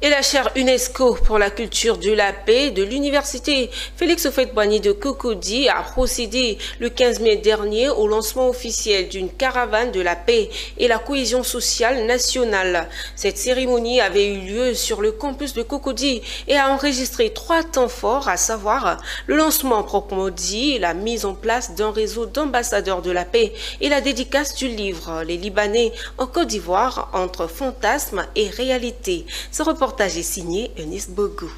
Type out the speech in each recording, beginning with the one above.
Et la chaire UNESCO pour la culture de la paix de l'université Félix Houphouët-Boigny de Cocody a procédé le 15 mai dernier au lancement officiel d'une caravane de la paix et la cohésion sociale nationale. Cette cérémonie avait eu lieu sur le campus de Cocody et a enregistré 3 temps forts, à savoir le lancement proprement dit, la mise en place d'un réseau d'ambassadeurs de la paix et la dédicace du livre « Les Libanais en Côte d'Ivoire entre fantasmes et réalité ». Ce reportage est signé Eunice Bogou.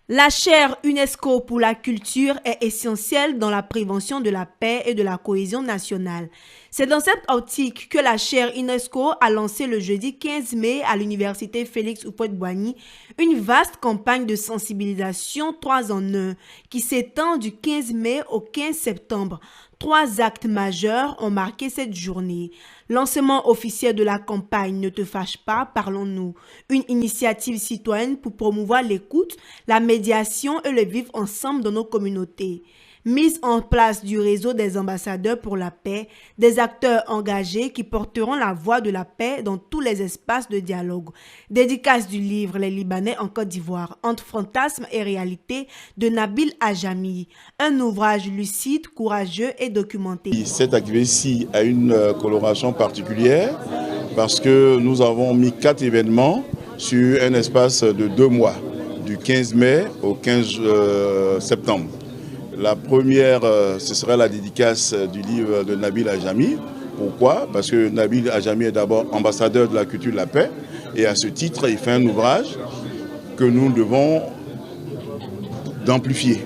La chaire UNESCO pour la culture est essentielle dans la prévention de la paix et de la cohésion nationale. C'est dans cette optique que la chaire UNESCO a lancé le jeudi 15 mai à l'université Félix Houphouët-Boigny une vaste campagne de sensibilisation 3 en 1 qui s'étend du 15 mai au 15 septembre. 3 actes majeurs ont marqué cette journée. Lancement officiel de la campagne Ne te fâche pas, parlons-nous. Une initiative citoyenne pour promouvoir l'écoute, la médiation et le vivre ensemble dans nos communautés. Mise en place du réseau des ambassadeurs pour la paix, des acteurs engagés qui porteront la voix de la paix dans tous les espaces de dialogue. Dédicace du livre Les Libanais en Côte d'Ivoire, entre fantasmes et réalité de Nabil Ajami. Un ouvrage lucide, courageux et documenté. Cette activité-ci a une coloration particulière parce que nous avons mis 4 événements sur un espace de 2 mois, du 15 mai au 15 septembre. La première, ce sera la dédicace du livre de Nabil Ajami. Pourquoi? Parce que Nabil Ajami est d'abord ambassadeur de la culture de la paix et à ce titre, il fait un ouvrage que nous devons d'amplifier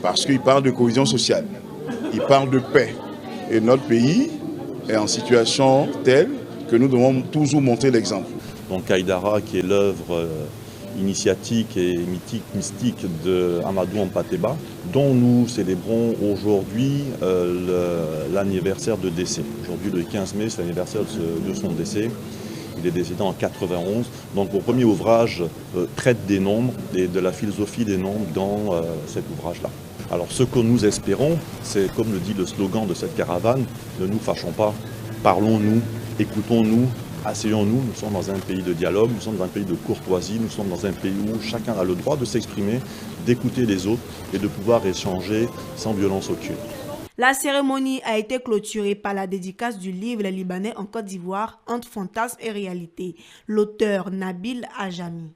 parce qu'il parle de cohésion sociale, il parle de paix et notre pays est en situation telle que nous devons toujours montrer l'exemple. Donc Haïdara, qui est l'œuvre initiatique et mystique de Amadou Hampâté-Bâ, dont nous célébrons aujourd'hui l'anniversaire de décès. Aujourd'hui, le 15 mai, c'est l'anniversaire de son décès. Il est décédé en 91. Donc, mon premier ouvrage traite des nombres et de la philosophie des nombres dans cet ouvrage-là. Alors, ce que nous espérons, c'est, comme le dit le slogan de cette caravane, ne nous fâchons pas, parlons-nous, écoutons-nous, asseyons-nous, nous sommes dans un pays de dialogue, nous sommes dans un pays de courtoisie, nous sommes dans un pays où chacun a le droit de s'exprimer, d'écouter les autres et de pouvoir échanger sans violence aucune. La cérémonie a été clôturée par la dédicace du livre Les Libanais en Côte d'Ivoire, entre fantasmes et réalité. L'auteur Nabil Ajami.